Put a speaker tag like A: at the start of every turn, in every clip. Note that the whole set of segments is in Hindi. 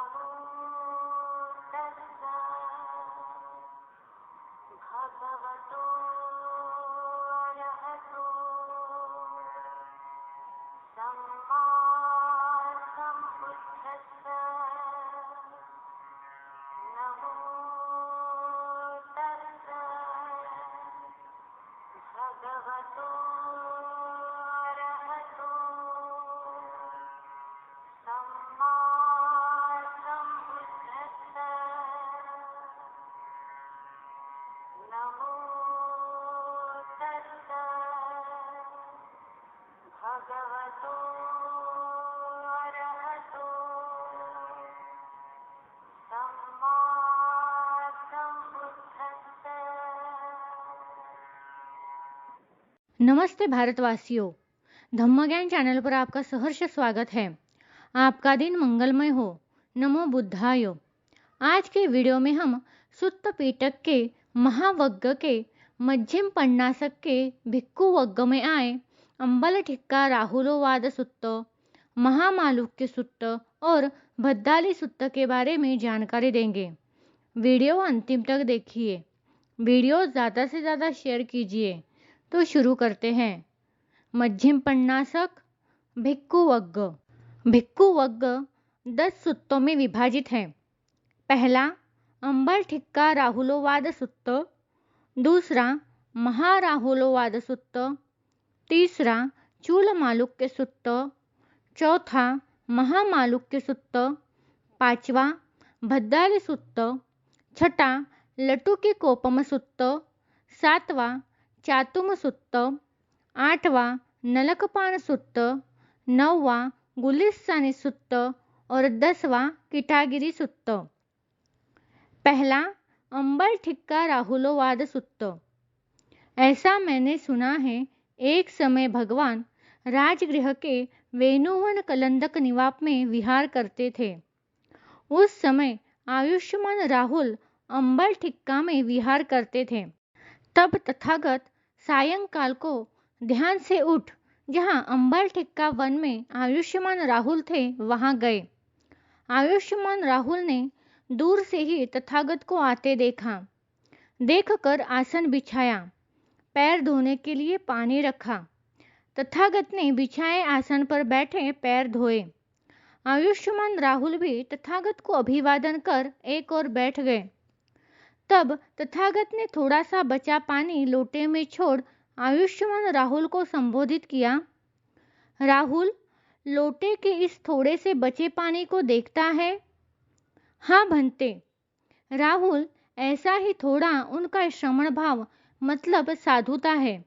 A: नमो तस्सा भगवतो अरहतो सम्मा सम्बुद्धस्सा नमो तस्सा भगवतो अरहतो सम्मा सम्बुद्धस्सा नमो तस्सा भगवतो अरहतो सम्मा सम्बुद्धस्सा।
B: नमस्ते भारतवासियों, धम्मज्ञान चैनल पर आपका सहर्ष स्वागत है। आपका दिन मंगलमय हो। नमो बुद्धाय। आज के वीडियो में हम सुत्त पीटक के महावग्ग के मध्यम पन्नासक के भिक्खु वग्ग में आए अंबल ठिक्का राहुलोवाद सुत्त, महामालुक्य सुत्त और भद्दाली सुत्त के बारे में जानकारी देंगे। वीडियो अंतिम तक देखिए। वीडियो ज़्यादा से ज़्यादा शेयर कीजिए। तो शुरू करते हैं। मध्यम पन्नासक भिक्खु वग्ग। भिक्खु वग्ग 10 सुत्तों में विभाजित है। पहला अंबल ठिक्का राहुलोवाद सुत्त, दूसरा महाराहुलोवाद सुत्त, तीसरा चूल मालुक्य सुत्त, चौथा महामालुक्य सुत्त, पांचवा भद्दाली सुत्त, छठा लटुकी कोपम सुत्त, सातवां चातुम सुत्त, आठवां नलकपान सुत्त, नौवां गुलिस्तानी सुत्त और 10वां किटागिरी सुत्त। पहला अंबल ठिक्का राहुलोवाद सुत्त। ऐसा मैंने सुना है, एक समय भगवान राजगृह के वेणुवन कलंदक निवाप में विहार करते थे। उस समय आयुष्मान राहुल अंबल ठिक्का में विहार करते थे। तब तथागत सायंकाल को ध्यान से उठ जहाँ अंबल ठिक्का वन में आयुष्मान राहुल थे वहां गए। आयुष्मान राहुल ने दूर से ही तथागत को आते देखा। देखकर आसन बिछाया, पैर धोने के लिए पानी रखा। तथागत ने बिछाए आसन पर बैठे पैर धोए। आयुष्मान राहुल भी तथागत को अभिवादन कर एक और बैठ गए। तब तथागत ने थोड़ा सा बचा पानी लोटे में छोड़ आयुष्मान राहुल को संबोधित किया। राहुल, लोटे के इस थोड़े से बचे पानी को देखता है? हाँ भंते। राहुल, ऐसा ही थोड़ा उनका श्रमण भाव मतलब साधुता है,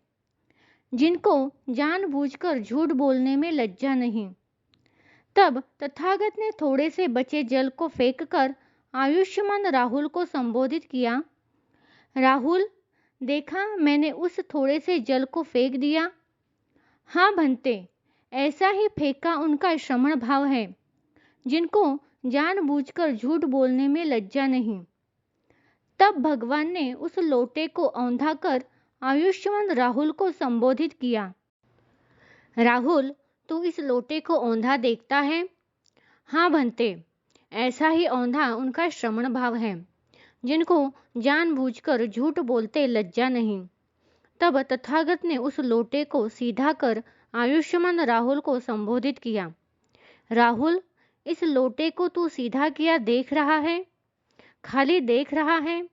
B: जिनको जानबूझकर झूठ बोलने में लज्जा नहीं। तब तथागत ने थोड़े से बचे जल को फेंककर आयुष्मान राहुल को संबोधित किया। राहुल, देखा मैंने उस थोड़े से जल को फेंक दिया। हाँ भंते, ऐसा ही फेंका उनका श्रमण भाव है, जिनको जानबूझकर झूठ बोलने में लज्जा नहीं। तब भगवान ने उस लोटे को औंधा कर आयुष्मान राहुल को संबोधित किया। राहुल, तू इस लोटे को औंधा देखता है? हाँ भंते, ऐसा ही औंधा उनका श्रमण भाव है, जिनको जानबूझकर झूठ बोलते लज्जा नहीं। तब तथागत ने उस लोटे को सीधा कर आयुष्मान राहुल को संबोधित किया। राहुल, इस लोटे को तू सीधा किया देख रहा है? खाली देख रहा है?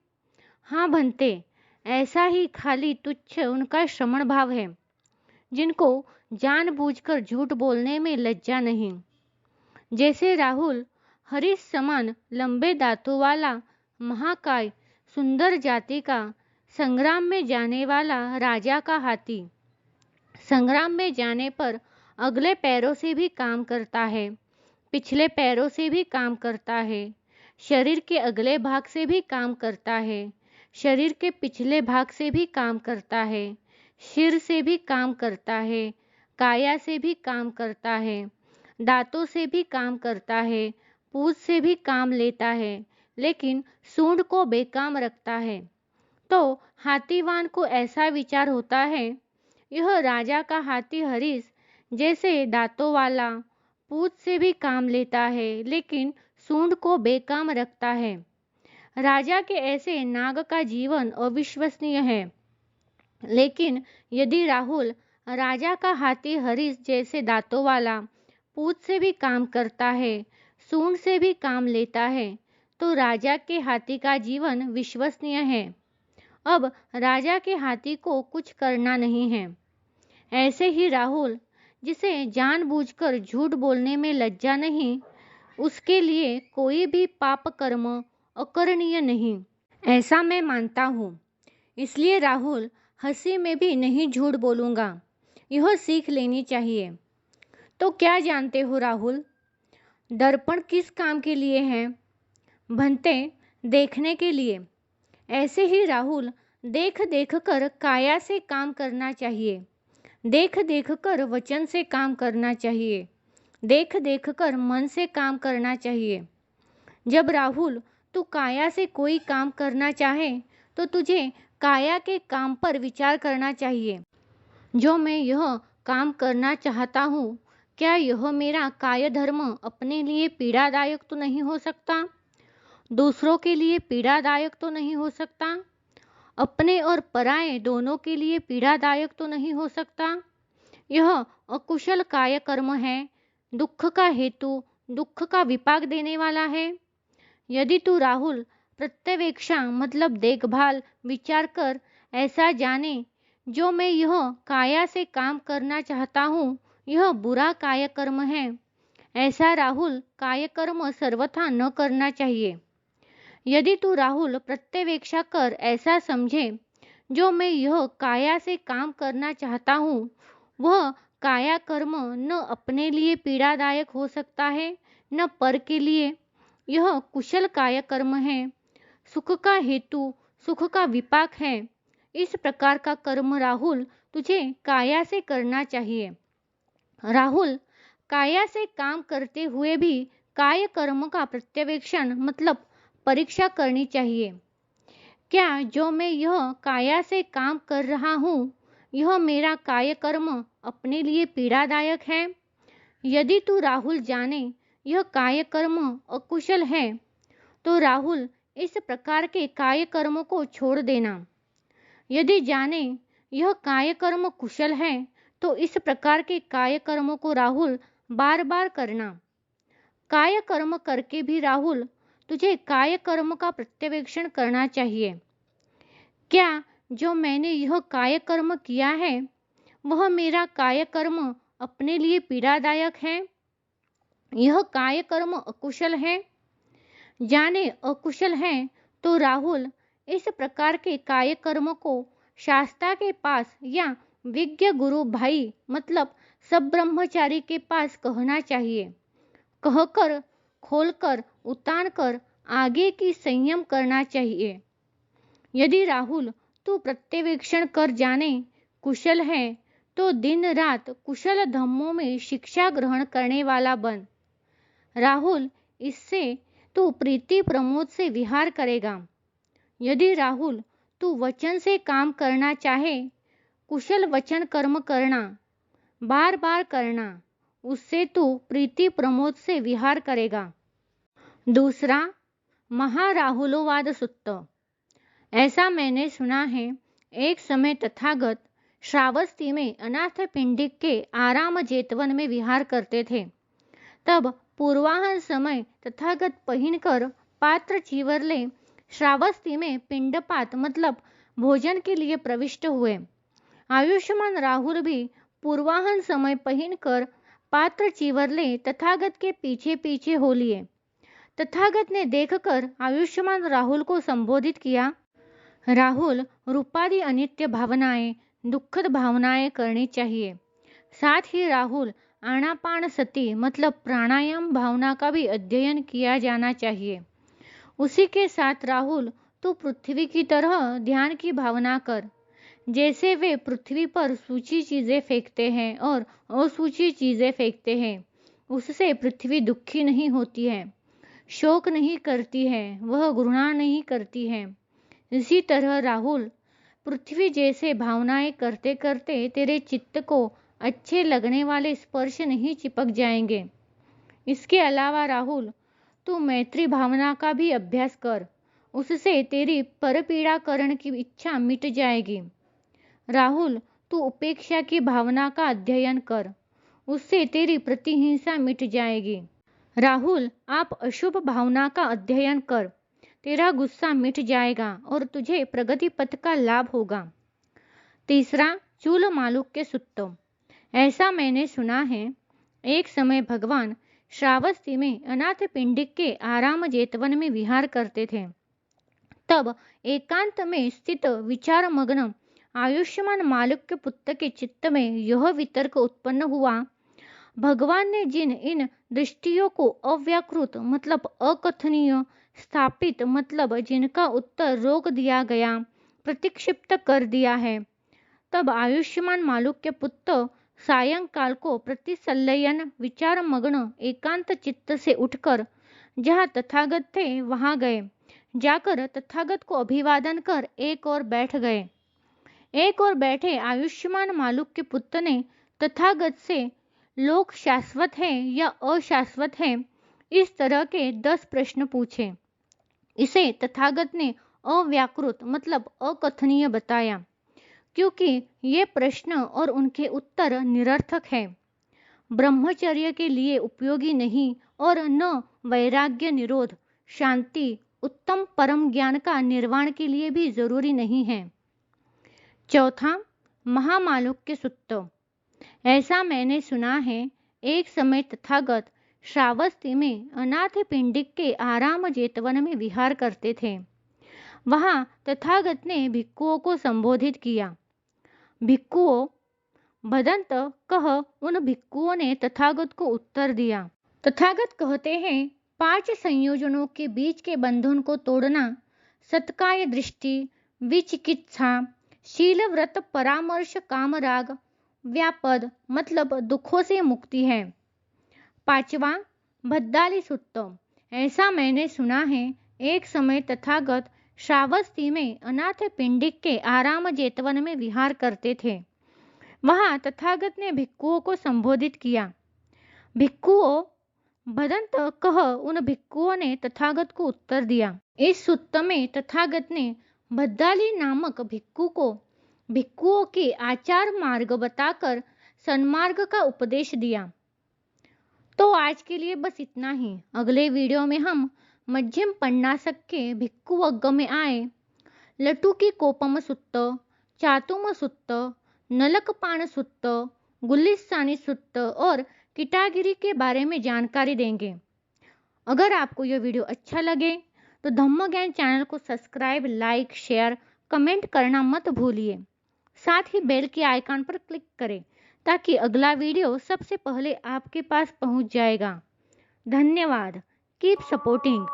B: हाँ भंते, ऐसा ही खाली तुच्छ उनका श्रमण भाव है, जिनको जानबूझकर झूठ बोलने में लज्जा नहीं। जैसे राहुल हरीश समान लंबे दांतों वाला महाकाय सुंदर जाति का संग्राम में जाने वाला राजा का हाथी संग्राम में जाने पर अगले पैरों से भी काम करता है, पिछले पैरों से भी काम करता है, शरीर के अगले भाग से भी काम करता है, शरीर के पिछले भाग से भी काम करता है, सिर से भी काम करता है, काया से भी काम करता है, दांतों से भी काम करता है, पूंछ से भी काम लेता है, लेकिन सूंड को बेकाम रखता है। तो हाथीवान को ऐसा विचार होता है, यह राजा का हाथी हरीश जैसे दांतों वाला, पूंछ से भी काम लेता है, लेकिन सूंड को बेकाम रखता है। राजा के ऐसे नाग का जीवन अविश्वसनीय है। लेकिन यदि राहुल राजा का हाथी हरीश जैसे दांतों वाला पूंछ से भी काम करता है, सूंड से भी काम लेता है, तो राजा के हाथी का जीवन विश्वसनीय है। अब राजा के हाथी को कुछ करना नहीं है। ऐसे ही राहुल, जिसे जानबूझकर झूठ बोलने में लज्जा नहीं, उसके लिए कोई भी पाप कर्म अकरणीय नहीं, ऐसा मैं मानता हूँ। इसलिए राहुल, हंसी में भी नहीं झूठ बोलूँगा, यह सीख लेनी चाहिए। तो क्या जानते हो राहुल, दर्पण किस काम के लिए है? भन्ते, देखने के लिए। ऐसे ही राहुल, देख देख कर काया से काम करना चाहिए, देख देख कर वचन से काम करना चाहिए, देख देख कर मन से काम करना चाहिए। जब राहुल तू काया से कोई काम करना चाहे तो तुझे काया के काम पर विचार करना चाहिए। जो मैं यह काम करना चाहता हूँ, क्या यह मेरा काय धर्म अपने लिए पीड़ादायक तो नहीं हो सकता? दूसरों के लिए पीड़ादायक तो नहीं हो सकता? अपने और पराये दोनों के लिए पीड़ादायक तो नहीं हो सकता? यह अकुशल काय कर्म है, दुख का हेतु, दुख का विपाक देने वाला है। यदि तू राहुल प्रत्यवेक्षा मतलब देखभाल विचार कर ऐसा जाने, जो मैं यह काया से काम करना चाहता हूँ यह बुरा काय कर्म है, ऐसा राहुल काय कर्म सर्वथा न करना चाहिए। यदि तू राहुल प्रत्यवेक्षा कर ऐसा समझे, जो मैं यह काया से काम करना चाहता हूँ वह काया कर्म न अपने लिए पीड़ादायक हो सकता है न पर के लिए, यह कुशल काय कर्म है, सुख का हेतु, सुख का विपाक है, इस प्रकार का कर्म राहुल तुझे काया से करना चाहिए। राहुल, काया से काम करते हुए भी काय कर्म का प्रत्यवेक्षण मतलब परीक्षा करनी चाहिए। क्या जो मैं यह काया से काम कर रहा हूँ यह मेरा काय कर्म अपने लिए पीड़ादायक है? यदि तू राहुल जाने यह काय कर्म अकुशल है, तो राहुल इस प्रकार के काय कर्म को छोड़ देना। यदि जाने यह काय कर्म कुशल है, तो इस प्रकार के काय कर्म को राहुल बार बार करना। काय कर्म करके भी राहुल तुझे काय कर्म का प्रत्यवेक्षण करना चाहिए। क्या जो मैंने यह काय कर्म किया है वह मेरा काय कर्म अपने लिए पीड़ादायक है? यह काय कर्म अकुशल है? जाने अकुशल है तो राहुल इस प्रकार के काय कर्म को शास्ता के पास या विज्ञ गुरु भाई मतलब सब ब्रह्मचारी के पास कहना चाहिए। कहकर, खोलकर, उतान कर आगे की संयम करना चाहिए। यदि राहुल तू प्रत्यवेक्षण कर जाने कुशल है, तो दिन रात कुशल धम्मों में शिक्षा ग्रहण करने वाला बन। राहुल, इससे तू प्रीति प्रमोद से विहार करेगा। यदि राहुल तू वचन से काम करना चाहे, कुशल वचन कर्म करना, बार बार करना, उससे तू प्रीति प्रमोद से विहार करेगा। दूसरा, महाराहुलोवाद सुत्त। ऐसा मैंने सुना है, एक समय तथागत श्रावस्ती में अनाथ पिंडिक के आराम जेतवन में विहार करते थे। तब पूर्वाहन समय तथागत पहिनकर पात्र चीवरले श्रावस्ती में पिंडपात मतलब भोजन के लिए प्रविष्ट हुए। आयुष्मान राहुल भी पूर्वाहन समय पहिनकर पात्र चीवरले तथागत के पीछे पीछे हो लिए। तथागत ने देखकर आयुष्मान राहुल को संबोधित किया, राहुल, रूपादि अनित्य भावनाएं, दुखद भावनाएं करनी चाहिए। साथ ही राहुल, आनापान सती मतलब प्राणायाम भावना का भी अध्ययन किया जाना चाहिए। उसी के साथ राहुल, तू पृथ्वी की तरह ध्यान की भावना कर। जैसे वे पृथ्वी पर सूची चीजें फेंकते हैं और असूची चीजें फेंकते हैं, उससे पृथ्वी दुखी नहीं होती है, शोक नहीं करती है, वह घृणा नहीं करती है। इसी तरह राहुल, पृथ्वी जैसे भावनाएं करते करते तेरे चित्त को अच्छे लगने वाले स्पर्श नहीं चिपक जाएंगे। इसके अलावा राहुल, तू मैत्री भावना का भी अभ्यास कर, उससे तेरी परपीड़ा करने की इच्छा मिट जाएगी। राहुल, तू उपेक्षा की भावना का अध्ययन कर, उससे तेरी प्रतिहिंसा मिट जाएगी। राहुल, आप अशुभ भावना का अध्ययन कर, तेरा गुस्सा मिट जाएगा और तुझे प्रगति पथ का लाभ होगा। तीसरा, चूल मालूक के सुत्त। ऐसा मैंने सुना है, एक समय भगवान श्रावस्ती में अनाथ पिंडिक के आराम जेतवन में विहार करते थे। तब एकांत में स्थित विचार मग्न आयुष्मान मालूक के पुत्र के चित्त में यह वितर्क उत्पन्न हुआ, भगवान ने जिन इन दृष्टियों को अव्याकृत मतलब अकथनीय, स्थापित मतलब जिनका उत्तर रोक दिया गया, प्रतिक्षिप्त कर दिया है, तब आयुष्मान मालूक के पुत्र सायंकाल को प्रतिसंलयन विचार मग्न एकांत चित्त से उठकर जहाँ तथागत थे वहां गए। जाकर तथागत को अभिवादन कर एक और बैठ गए। एक और बैठे आयुष्मान मालूक के पुत्र ने तथागत से लोक शाश्वत है या अशाश्वत है, इस तरह के 10 प्रश्न पूछे। इसे तथागत ने अव्याकृत मतलब अकथनीय बताया, क्योंकि ये प्रश्न और उनके उत्तर निरर्थक है, ब्रह्मचर्य के लिए उपयोगी नहीं और न वैराग्य निरोध, शांति, उत्तम परम ज्ञान का निर्वाण के लिए भी जरूरी नहीं है। चौथा, महामालूक के सुत्त। ऐसा मैंने सुना है, एक समय तथागत श्रावस्ती में अनाथ पिंडिक के आराम जेतवन में विहार करते थे। वहां तथागत ने भिक्षुओं को संबोधित किया। भिक्षुओं, भदंत कह उन भिक्षुओं ने तथागत को उत्तर दिया। तथागत कहते हैं, 5 संयोजनों के बीच के बंधन को तोड़ना सत्काय दृष्टि, विचिकित्सा, शील व्रत परामर्श कामराग व्यापद मतलब दुखों से मुक्ति है। 5वां, भद्दाली सुत्त। ऐसा मैंने सुना है, एक समय तथागत श्रावस्ती में अनाथ पिंडिक के आराम जेतवन में विहार करते थे। वहां तथागत ने भिक्षुओं को संबोधित किया। भिक्षुओं, भदंत कह उन भिक्षुओं ने तथागत को उत्तर दिया। इस सुत्त में तथागत ने भद्दाली नामक भिक्षु को भिक्षुओं के आचार मार्ग बताकर सन्मार्ग का उपदेश दिया। तो आज के लिए बस इतना ही। अगले वीडियो में हम मध्यम पन्नासक के भिक्षु वर्ग में आए लटू की कोपम सुत्त, चातुम सुत्त, नलकपाण सुत्त, गुलिस्तानी सुत्त और किटागिरी के बारे में जानकारी देंगे। अगर आपको यह वीडियो अच्छा लगे तो धम्म ज्ञान चैनल को सब्सक्राइब, लाइक, शेयर, कमेंट करना मत भूलिए। साथ ही बेल के आइकन पर क्लिक करें ताकि अगला वीडियो सबसे पहले आपके पास पहुंच जाएगा। धन्यवाद। Keep supporting.